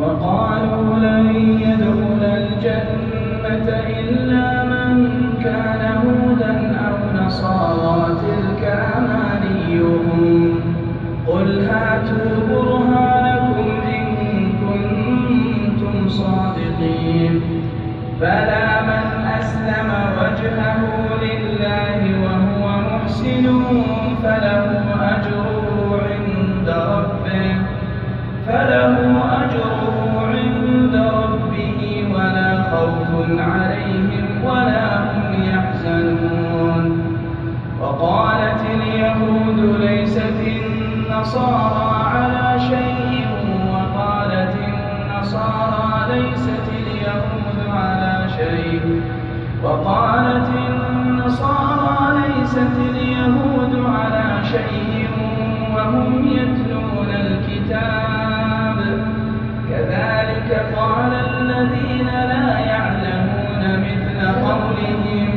وقالوا لن يدخل الجنة إلا من كان هودا أو نصارى تلك أمانيهم قل هاتوا برهانكم إن كنتم صادقين بلى من أسلم وجهه لله وهو محسن فله أجره عند ربه ولا خوف عليهم ولا هم يحزنون. وقالت اليهود ليست النصارى على شيء وقالت النصارى ليست اليهود على شيء وهم يتلون الكتاب كذلك قال الذين لا يعلمون مثل قولهم